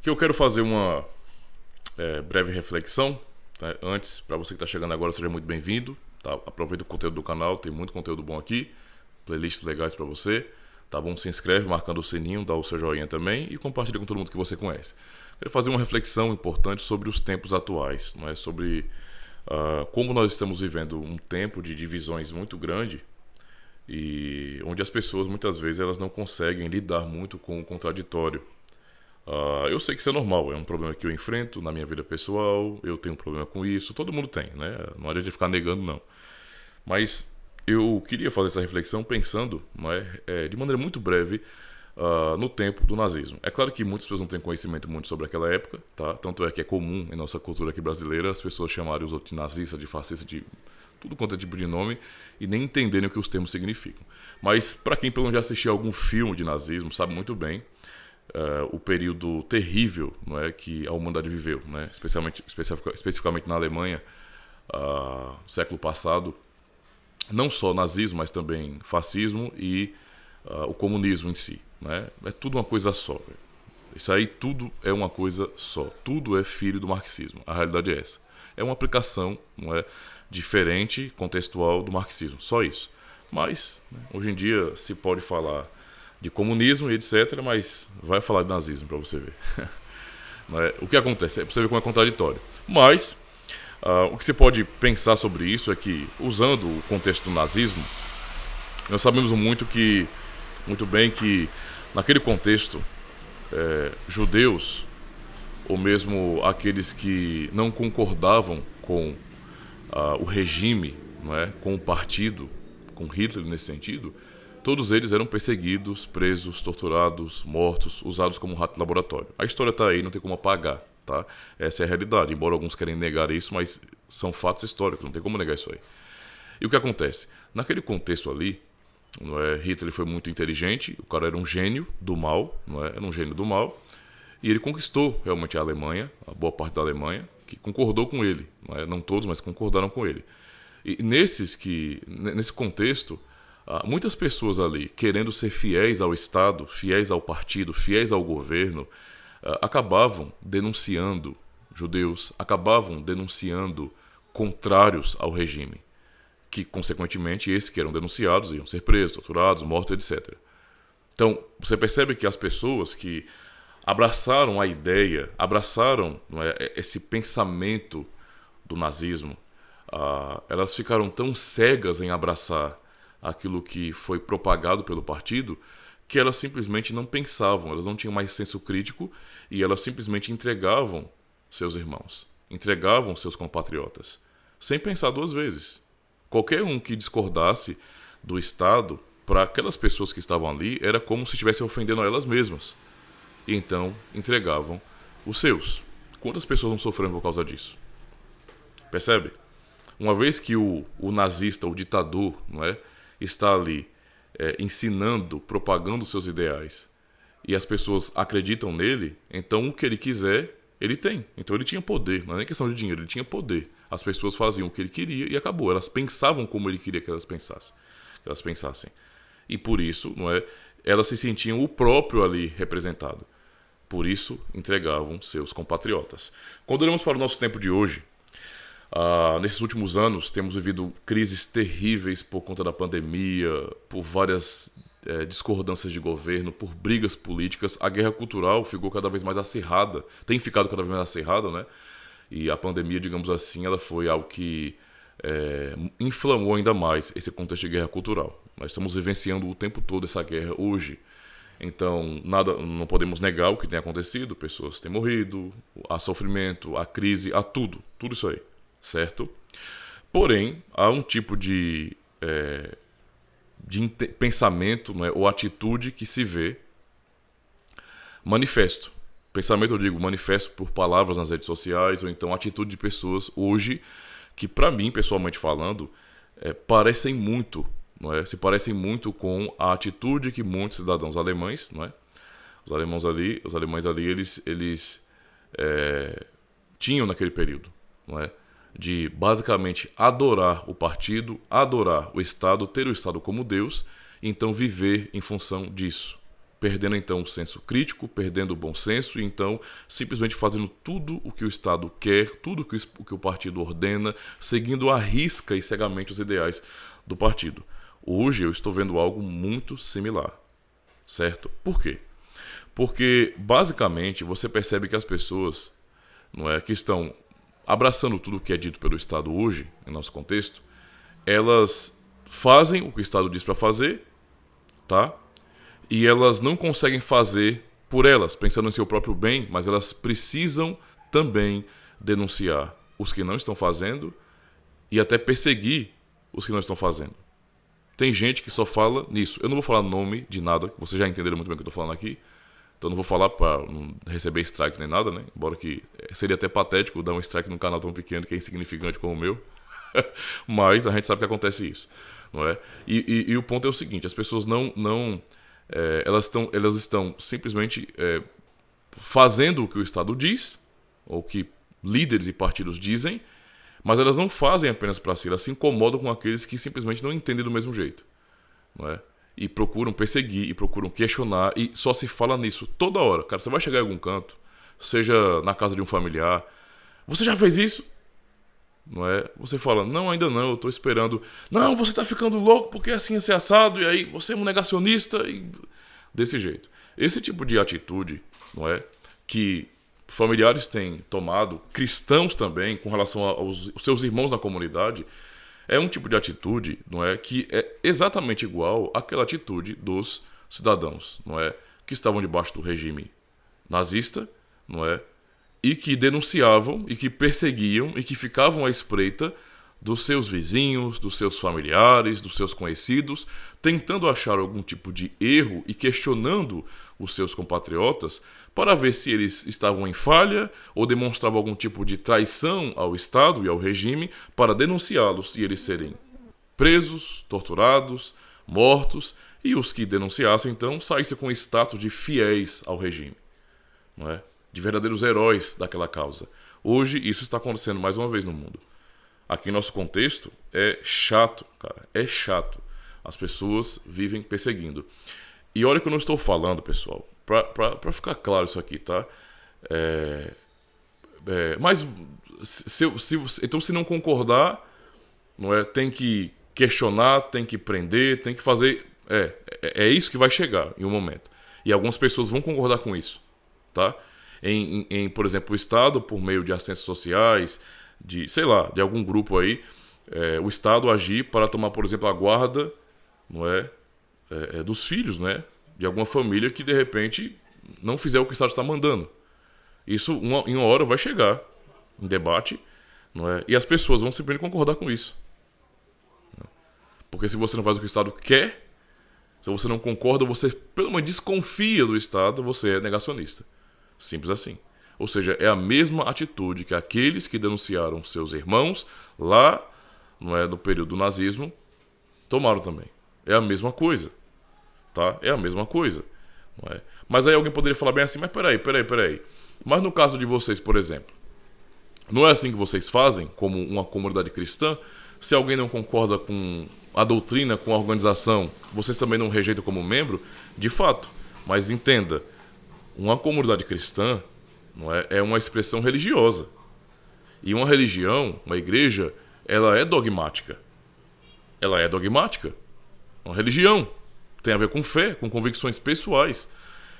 Que eu quero fazer uma breve reflexão. Tá? Antes, para você que está chegando agora, seja muito bem-vindo. Tá? Aproveita o conteúdo do canal, tem muito conteúdo bom aqui, playlists legais para você. Tá bom? Se inscreve, marcando o sininho, dá o seu joinha também e compartilha com todo mundo que você conhece. Quero fazer uma reflexão importante sobre os tempos atuais, não é? Sobre como nós estamos vivendo um tempo de divisões muito grande e onde as pessoas muitas vezes elas não conseguem lidar muito com o contraditório. Eu sei que isso é normal, é um problema que eu enfrento na minha vida pessoal, eu tenho um problema com isso, todo mundo tem, né? Não adianta ficar negando, não. Mas eu queria fazer essa reflexão pensando, não é, de maneira muito breve, no tempo do nazismo. É claro que muitas pessoas não têm conhecimento muito sobre aquela época, tá? Tanto é que é comum em nossa cultura aqui brasileira as pessoas chamarem os outros de nazista, de fascista, de tudo quanto é tipo de nome e nem entenderem o que os termos significam. Mas para quem pelo menos já assistiu algum filme de nazismo, sabe muito bem o período terrível, não é, que a humanidade viveu, né? Especificamente na Alemanha, século passado, não só nazismo, mas também fascismo e o comunismo em si, né? É tudo uma coisa só. Véio. Isso aí tudo é uma coisa só. Tudo é filho do marxismo. A realidade é essa. É uma aplicação, não é, diferente, contextual do marxismo. Só isso. Mas, né, hoje em dia se pode falar de comunismo e etc, mas vai falar de nazismo para você ver. O que acontece? É para você ver como é contraditório. Mas o que você pode pensar sobre isso é que, usando o contexto do nazismo, nós sabemos muito bem que naquele contexto, judeus, ou mesmo aqueles que não concordavam com o regime, não é, com o partido, com Hitler nesse sentido, todos eles eram perseguidos, presos, torturados, mortos, usados como rato de laboratório. A história está aí, não tem como apagar, tá? Essa é a realidade, embora alguns querem negar isso, mas são fatos históricos, não tem como negar isso aí. E o que acontece? Naquele contexto ali, não é, Hitler foi muito inteligente, o cara era um gênio do mal, não é? Era um gênio do mal, e ele conquistou realmente a Alemanha, a boa parte da Alemanha, que concordou com ele, não é? Não todos, mas concordaram com ele. E nesse contexto, muitas pessoas ali, querendo ser fiéis ao Estado, fiéis ao partido, fiéis ao governo, acabavam denunciando judeus, acabavam denunciando contrários ao regime, que, consequentemente, esses que eram denunciados iam ser presos, torturados, mortos, etc. Então, você percebe que as pessoas que abraçaram a ideia, abraçaram, não é, esse pensamento do nazismo, elas ficaram tão cegas em abraçar aquilo que foi propagado pelo partido, que elas simplesmente não pensavam, elas não tinham mais senso crítico e elas simplesmente entregavam seus irmãos, entregavam seus compatriotas, sem pensar duas vezes. Qualquer um que discordasse do Estado, para aquelas pessoas que estavam ali, era como se estivesse ofendendo a elas mesmas. E então entregavam os seus. Quantas pessoas não sofreram por causa disso? Percebe? Uma vez que o nazista, o ditador, não é, está ali ensinando, propagando seus ideais e as pessoas acreditam nele, então o que ele quiser, ele tem. Então ele tinha poder, não é nem questão de dinheiro, ele tinha poder. As pessoas faziam o que ele queria e acabou. Elas pensavam como ele queria que elas pensassem. E por isso, não é, elas se sentiam o próprio ali representado. Por isso, entregavam seus compatriotas. Quando olhamos para o nosso tempo de hoje, nesses últimos anos, temos vivido crises terríveis por conta da pandemia, por várias discordâncias de governo, por brigas políticas. A guerra cultural ficou cada vez mais acirrada, tem ficado cada vez mais acirrada, né? E a pandemia, digamos assim, ela foi algo que inflamou ainda mais esse contexto de guerra cultural. Nós estamos vivenciando o tempo todo essa guerra hoje. Então, não podemos negar o que tem acontecido. Pessoas têm morrido, há sofrimento, há crise, há tudo isso aí, certo? Porém, há um tipo de pensamento, não é, ou atitude que se vê manifesto. Pensamento, eu digo, manifesto por palavras nas redes sociais, ou então atitude de pessoas hoje que, para mim, pessoalmente falando, parecem muito, não é? Se parecem muito com a atitude que muitos cidadãos alemães, não é? Os alemães ali, eles tinham naquele período, não é? De basicamente adorar o partido, adorar o Estado, ter o Estado como Deus, e então viver em função disso. perdendo então o senso crítico, perdendo o bom senso e então simplesmente fazendo tudo o que o Estado quer, tudo o que o partido ordena, seguindo à risca e cegamente os ideais do partido. Hoje eu estou vendo algo muito similar, certo? Por quê? Porque basicamente você percebe que as pessoas, não é, que estão abraçando tudo o que é dito pelo Estado hoje, em nosso contexto, elas fazem o que o Estado diz para fazer, tá? E elas não conseguem fazer por elas, pensando em seu próprio bem, mas elas precisam também denunciar os que não estão fazendo e até perseguir os que não estão fazendo. Tem gente que só fala nisso. Eu não vou falar nome de nada, vocês já entenderam muito bem o que eu estou falando aqui. Então não vou falar para não receber strike nem nada, né? Embora que seria até patético dar um strike num canal tão pequeno que é insignificante como o meu. Mas a gente sabe que acontece isso, não é? E o ponto é o seguinte, as pessoas elas estão simplesmente fazendo o que o Estado diz, ou o que líderes e partidos dizem, mas elas não fazem apenas para si, elas se incomodam com aqueles que simplesmente não entendem do mesmo jeito, não é? E procuram perseguir, e procuram questionar, e só se fala nisso toda hora. Cara, você vai chegar em algum canto, seja na casa de um familiar, você já fez isso? Não é? Você fala, não, ainda não, eu tô esperando. Não, você tá ficando louco porque assim é ser assado, e aí você é um negacionista, e desse jeito. Esse tipo de atitude, não é? Que familiares têm tomado, cristãos também, com relação aos seus irmãos na comunidade, é um tipo de atitude, não é? Que é exatamente igual àquela atitude dos cidadãos, não é? Que estavam debaixo do regime nazista, não é? E que denunciavam, e que perseguiam, e que ficavam à espreita dos seus vizinhos, dos seus familiares, dos seus conhecidos, tentando achar algum tipo de erro e questionando os seus compatriotas para ver se eles estavam em falha ou demonstravam algum tipo de traição ao Estado e ao regime para denunciá-los e eles serem presos, torturados, mortos, e os que denunciassem então saíssem com o status de fiéis ao regime, não é? De verdadeiros heróis daquela causa. Hoje isso está acontecendo mais uma vez no mundo. Aqui em nosso contexto é chato, cara, é chato. As pessoas vivem perseguindo. E olha que eu não estou falando, pessoal, pra ficar claro isso aqui, tá? Mas então se não concordar, não é, tem que questionar, tem que prender, tem que fazer. É isso que vai chegar em um momento. E algumas pessoas vão concordar com isso, tá? Por exemplo, o Estado, por meio de assistências sociais, de, sei lá, de algum grupo aí, o Estado agir para tomar, por exemplo, a guarda, não é, dos filhos, né, de alguma família que, de repente, não fizer o que o Estado está mandando. Isso, em uma hora, vai chegar em debate, não é, e as pessoas vão simplesmente concordar com isso. Porque se você não faz o que o Estado quer, se você não concorda, você, pelo menos, desconfia do Estado, você é negacionista. Simples assim. Ou seja, é a mesma atitude que aqueles que denunciaram seus irmãos lá, não é, no período do nazismo, tomaram também. É a mesma coisa. Tá? É a mesma coisa. Não é? Mas aí alguém poderia falar bem assim, mas peraí. Mas no caso de vocês, por exemplo, não é assim que vocês fazem, como uma comunidade cristã? Se alguém não concorda com a doutrina, com a organização, vocês também não rejeitam como membro? De fato. Mas entenda, uma comunidade cristã, não é uma expressão religiosa. E uma religião, uma igreja, ela é dogmática. Ela é dogmática. Uma religião tem a ver com fé, com convicções pessoais.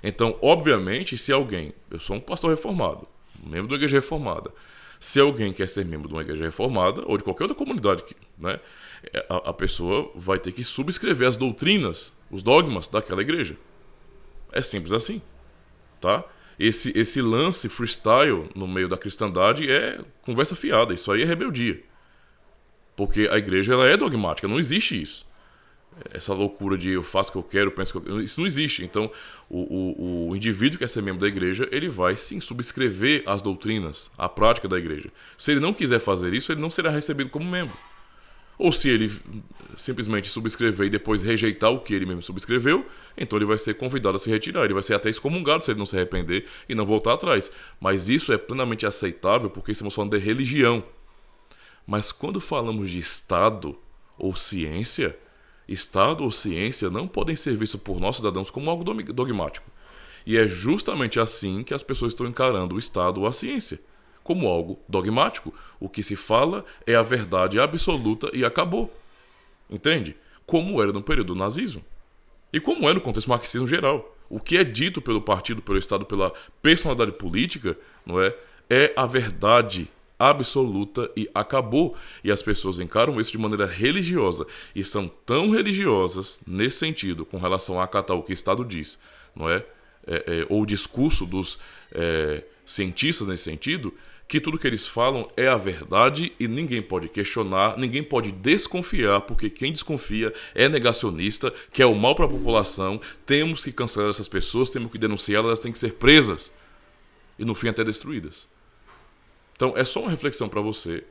Então, obviamente, se alguém... Eu sou um pastor reformado, membro da igreja reformada. Se alguém quer ser membro de uma igreja reformada, ou de qualquer outra comunidade, né, a pessoa vai ter que subscrever as doutrinas, os dogmas daquela igreja. É simples assim. Tá? Esse lance freestyle no meio da cristandade é conversa fiada, isso aí é rebeldia. Porque a igreja ela é dogmática, não existe isso. Essa loucura de eu faço o que eu quero, penso que eu quero, isso não existe. Então, o indivíduo que quer ser membro da igreja, ele vai sim subscrever as doutrinas, a prática da igreja. Se ele não quiser fazer isso, ele não será recebido como membro. Ou se ele simplesmente subscrever e depois rejeitar o que ele mesmo subscreveu, então ele vai ser convidado a se retirar. Ele vai ser até excomungado se ele não se arrepender e não voltar atrás. Mas isso é plenamente aceitável porque estamos falando de religião. Mas quando falamos de Estado ou ciência, Estado ou ciência não podem ser vistos por nós cidadãos como algo dogmático. E é justamente assim que as pessoas estão encarando o Estado ou a ciência, como algo dogmático. O que se fala é a verdade absoluta e acabou. Entende? Como era no período do nazismo. E como é no contexto marxismo geral. O que é dito pelo partido, pelo Estado, pela personalidade política, não é a verdade absoluta e acabou. E as pessoas encaram isso de maneira religiosa e são tão religiosas nesse sentido, com relação a acatar o que o Estado diz, não é? Ou o discurso dos cientistas nesse sentido, que tudo que eles falam é a verdade e ninguém pode questionar, ninguém pode desconfiar, porque quem desconfia é negacionista, quer o mal para a população. Temos que cancelar essas pessoas, temos que denunciá-las, elas têm que ser presas e no fim até destruídas. Então é só uma reflexão para você,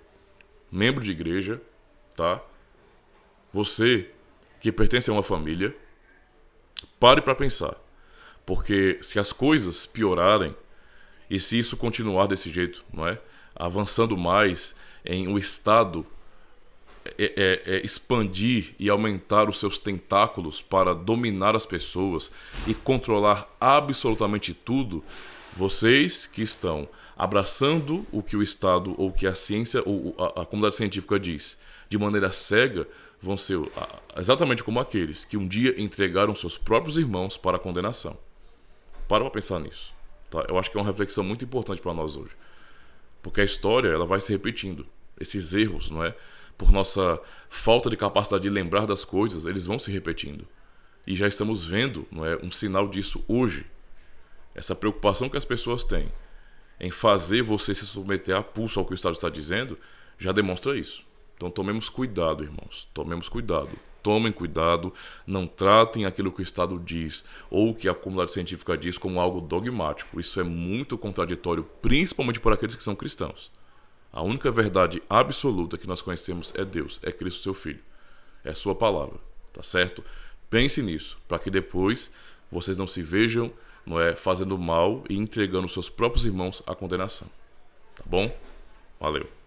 membro de igreja, tá? Você que pertence a uma família, pare para pensar. Porque se as coisas piorarem, e se isso continuar desse jeito, não é? Avançando mais em o Estado expandir e aumentar os seus tentáculos para dominar as pessoas e controlar absolutamente tudo, vocês que estão abraçando o que o Estado ou que a ciência ou a comunidade científica diz de maneira cega, vão ser exatamente como aqueles que um dia entregaram seus próprios irmãos para a condenação. Para pensar nisso. Tá? Eu acho que é uma reflexão muito importante para nós hoje. Porque a história ela vai se repetindo. Esses erros, não é? Por nossa falta de capacidade de lembrar das coisas, eles vão se repetindo. E já estamos vendo, não é, um sinal disso hoje. Essa preocupação que as pessoas têm em fazer você se submeter a pulso ao que o Estado está dizendo, já demonstra isso. Então tomemos cuidado, irmãos. Tomemos cuidado. Tomem cuidado, não tratem aquilo que o Estado diz ou que a comunidade científica diz como algo dogmático. Isso é muito contraditório, principalmente por aqueles que são cristãos. A única verdade absoluta que nós conhecemos é Deus, é Cristo, seu Filho. É a sua palavra, tá certo? Pense nisso, para que depois vocês não se vejam, não é, fazendo mal e entregando seus próprios irmãos à condenação. Tá bom? Valeu.